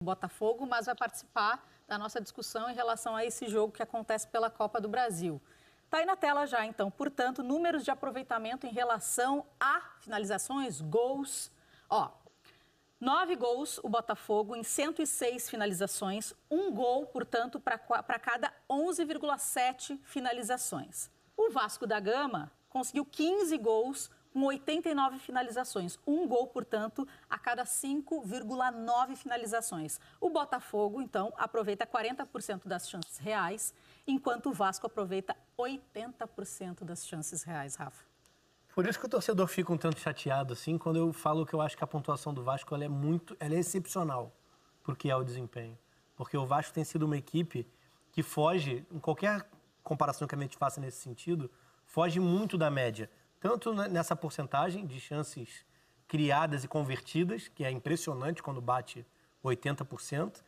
Botafogo, mas vai participar da nossa discussão em relação a esse jogo que acontece pela Copa do Brasil. Está aí na tela já, então. Portanto, números de aproveitamento em relação a finalizações, gols. 9 gols o Botafogo em 106 finalizações, 1 gol, portanto, para cada 11,7 finalizações. O Vasco da Gama conseguiu 15 gols com 89 finalizações, 1 gol, portanto, a cada 5,9 finalizações. O Botafogo, então, aproveita 40% das chances reais, enquanto o Vasco aproveita 80% das chances reais, Rafa. Por isso que o torcedor fica um tanto chateado, assim, quando eu falo que eu acho que a pontuação do Vasco ela é excepcional porque é o desempenho. Porque o Vasco tem sido uma equipe que foge, em qualquer comparação que a gente faça nesse sentido, foge muito da média. Tanto nessa porcentagem de chances criadas e convertidas, que é impressionante quando bate 80%,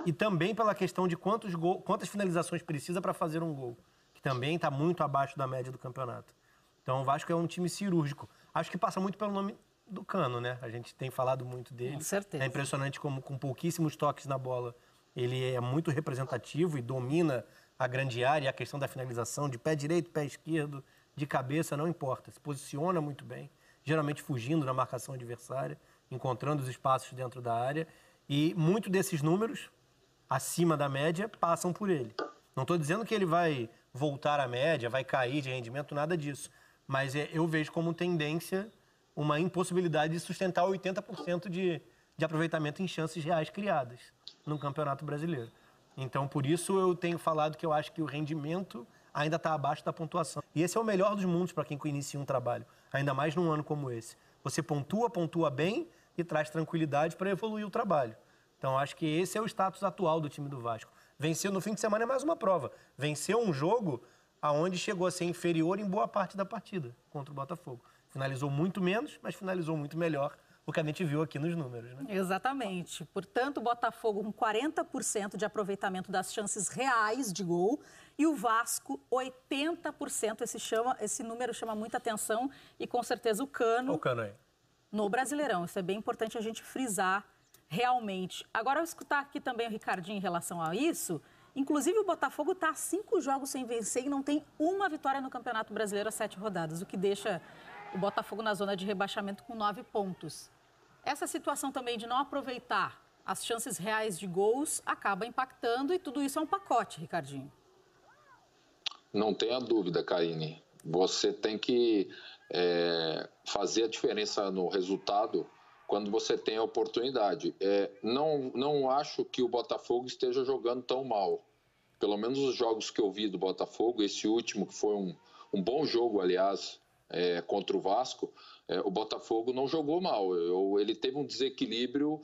e também pela questão de quantas finalizações precisa para fazer um gol, que também está muito abaixo da média do campeonato. Então, o Vasco é um time cirúrgico. Acho que passa muito pelo nome do Cano, né? A gente tem falado muito dele. Com certeza. É impressionante como, com pouquíssimos toques na bola, ele é muito representativo e domina a grande área. A questão da finalização, de pé direito, pé esquerdo, de cabeça, não importa. Se posiciona muito bem, geralmente fugindo da marcação adversária, encontrando os espaços dentro da área. E muito desses números, acima da média, passam por ele. Não estou dizendo que ele vai voltar à média, vai cair de rendimento, nada disso. Mas eu vejo como tendência uma impossibilidade de sustentar 80% de aproveitamento em chances reais criadas no Campeonato Brasileiro. Então, por isso eu tenho falado que eu acho que o rendimento ainda está abaixo da pontuação. E esse é o melhor dos mundos para quem inicia um trabalho, ainda mais num ano como esse. Você pontua bem e traz tranquilidade para evoluir o trabalho. Então, acho que esse é o status atual do time do Vasco. Venceu no fim de semana é mais uma prova. Venceu um jogo aonde chegou a ser inferior em boa parte da partida contra o Botafogo. Finalizou muito menos, mas finalizou muito melhor, o que a gente viu aqui nos números, né? Exatamente. Portanto, o Botafogo com 40% de aproveitamento das chances reais de gol e o Vasco 80%. Esse número chama muita atenção e com certeza o Cano... O Cano aí. No Brasileirão. Isso é bem importante a gente frisar realmente. Agora, eu escutar aqui também o Ricardinho em relação a isso... Inclusive, o Botafogo está a 5 jogos sem vencer e não tem uma vitória no Campeonato Brasileiro a 7 rodadas, o que deixa o Botafogo na zona de rebaixamento com 9 pontos. Essa situação também de não aproveitar as chances reais de gols acaba impactando e tudo isso é um pacote, Ricardinho. Não tenha dúvida, Karine. Você tem que fazer a diferença no resultado quando você tem a oportunidade. Não acho que o Botafogo esteja jogando tão mal. Pelo menos os jogos que eu vi do Botafogo, esse último, que foi um bom jogo, aliás, contra o Vasco, o Botafogo não jogou mal. Ele teve um desequilíbrio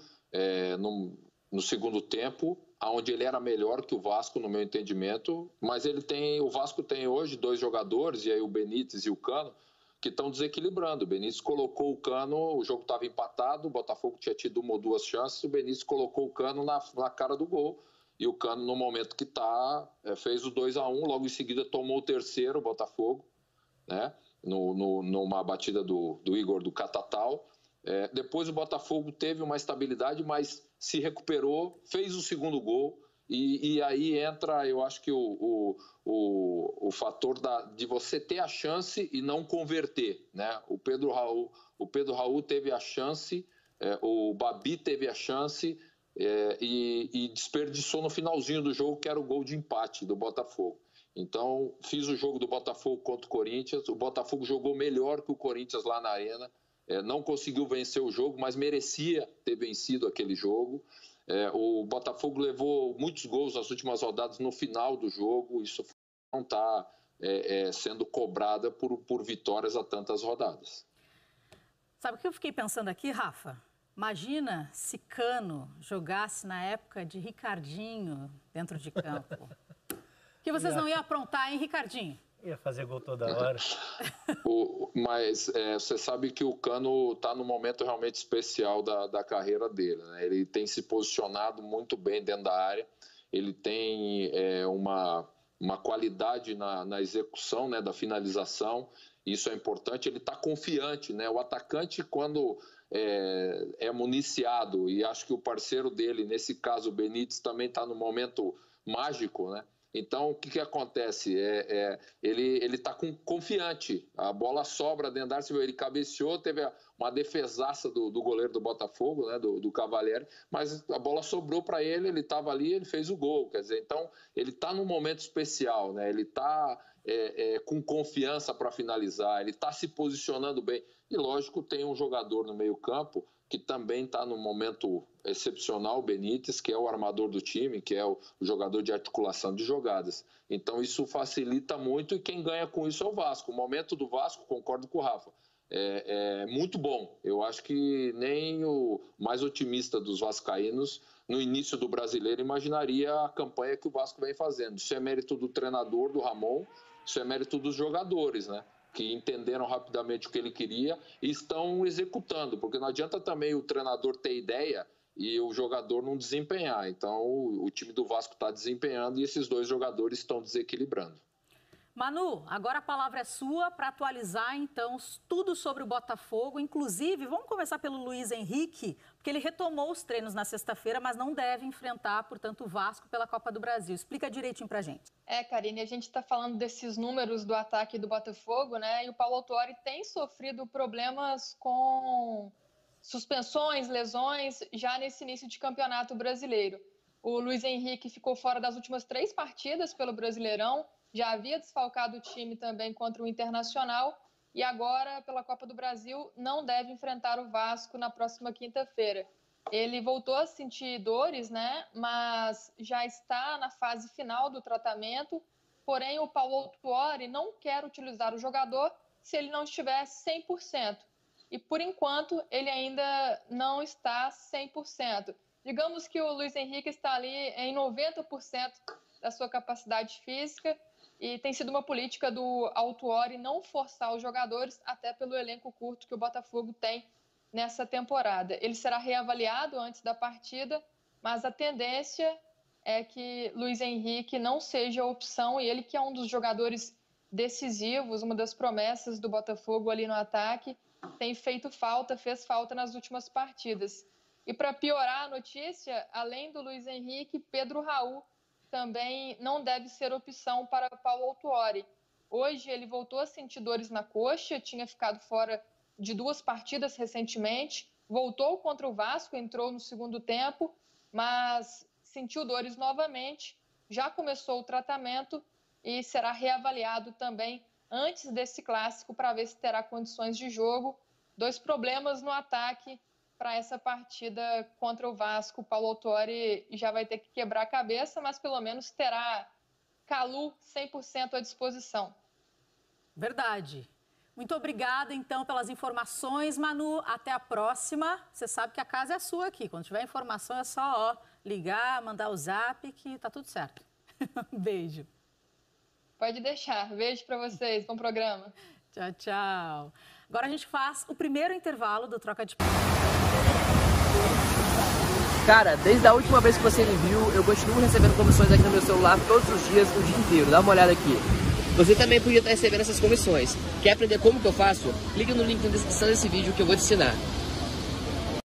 no segundo tempo, onde ele era melhor que o Vasco, no meu entendimento, mas o Vasco tem hoje 2 jogadores, e aí o Benítez e o Cano, que estão desequilibrando. O Benítez colocou o Cano, o jogo estava empatado, o Botafogo tinha tido 1 ou 2 chances, o Benítez colocou o Cano na cara do gol, e o Cano, no momento que fez o 2-1, logo em seguida tomou o terceiro, o Botafogo, né? Numa batida do Igor do Catatal. Depois o Botafogo teve uma estabilidade, mas se recuperou, fez o segundo gol, e aí entra, eu acho que o fator de você ter a chance e não converter, né? O Pedro Raul teve a chance, o Babi teve a chance e desperdiçou no finalzinho do jogo, que era o gol de empate do Botafogo. Então, fiz o jogo do Botafogo contra o Corinthians, o Botafogo jogou melhor que o Corinthians lá na Arena, não conseguiu vencer o jogo, mas merecia ter vencido aquele jogo. O Botafogo levou muitos gols nas últimas rodadas no final do jogo, isso não está sendo cobrada por vitórias a tantas rodadas. Sabe o que eu fiquei pensando aqui, Rafa? Imagina se Cano jogasse na época de Ricardinho dentro de campo. O que vocês não iam aprontar, hein, Ricardinho? Ia fazer gol toda hora. Mas você sabe que o Cano está num momento realmente especial da carreira dele, né? Ele tem se posicionado muito bem dentro da área, ele tem uma qualidade na execução, né, da finalização, isso é importante, ele está confiante, né? O atacante, quando é municiado, e acho que o parceiro dele, nesse caso o Benítez, também está no momento mágico, né? Então, o que acontece? Ele está confiante, a bola sobra dentro da área, ele cabeceou, teve uma defesaça do goleiro do Botafogo, né, do Cavalieri, mas a bola sobrou para ele, ele estava ali, ele fez o gol, quer dizer, então ele está num momento especial, né? Ele está com confiança para finalizar, ele está se posicionando bem, e lógico, tem um jogador no meio campo que também está num momento excepcional, o Benítez, que é o armador do time, que é o jogador de articulação de jogadas. Então isso facilita muito, e quem ganha com isso é o Vasco. O momento do Vasco, concordo com o Rafa, é muito bom. Eu acho que nem o mais otimista dos vascaínos, no início do Brasileiro, imaginaria a campanha que o Vasco vem fazendo. Isso é mérito do treinador, do Ramon, isso é mérito dos jogadores, né? Que entenderam rapidamente o que ele queria e estão executando, porque não adianta também o treinador ter ideia e o jogador não desempenhar. Então, o time do Vasco está desempenhando e esses dois jogadores estão desequilibrando. Manu, agora a palavra é sua para atualizar, então, tudo sobre o Botafogo. Inclusive, vamos começar pelo Luiz Henrique, porque ele retomou os treinos na sexta-feira, mas não deve enfrentar, portanto, o Vasco pela Copa do Brasil. Explica direitinho para a gente. Karine, a gente está falando desses números do ataque do Botafogo, né? E o Paulo Autuori tem sofrido problemas com suspensões, lesões, já nesse início de campeonato brasileiro. O Luiz Henrique ficou fora das últimas 3 partidas pelo Brasileirão, já havia desfalcado o time também contra o Internacional e agora, pela Copa do Brasil, não deve enfrentar o Vasco na próxima quinta-feira. Ele voltou a sentir dores, né? Mas já está na fase final do tratamento, porém o Paulo Autuori não quer utilizar o jogador se ele não estiver 100%. E, por enquanto, ele ainda não está 100%. Digamos que o Luiz Henrique está ali em 90% da sua capacidade física, e tem sido uma política do Autuori não forçar os jogadores, até pelo elenco curto que o Botafogo tem nessa temporada. Ele será reavaliado antes da partida, mas a tendência é que Luiz Henrique não seja a opção, e ele que é um dos jogadores decisivos, uma das promessas do Botafogo ali no ataque, tem feito falta, fez falta nas últimas partidas. E para piorar a notícia, além do Luiz Henrique, Pedro Raul também não deve ser opção para Paulo Autuori. Hoje ele voltou a sentir dores na coxa, tinha ficado fora de 2 partidas recentemente, voltou contra o Vasco, entrou no segundo tempo, mas sentiu dores novamente, já começou o tratamento e será reavaliado também antes desse clássico para ver se terá condições de jogo. 2 problemas no ataque para essa partida contra o Vasco. O Paulo Autuori já vai ter que quebrar a cabeça, mas pelo menos terá Calu 100% à disposição. Verdade. Muito obrigada, então, pelas informações, Manu. Até a próxima. Você sabe que a casa é sua aqui. Quando tiver informação, é só ligar, mandar o zap, que tá tudo certo. Beijo. Pode deixar. Beijo para vocês. Bom programa. Tchau, tchau. Agora a gente faz o primeiro intervalo do Troca de... Cara, desde a última vez que você me viu, eu continuo recebendo comissões aqui no meu celular todos os dias, o dia inteiro. Dá uma olhada aqui. Você também podia estar recebendo essas comissões. Quer aprender como que eu faço? Clique no link na descrição desse vídeo que eu vou te ensinar.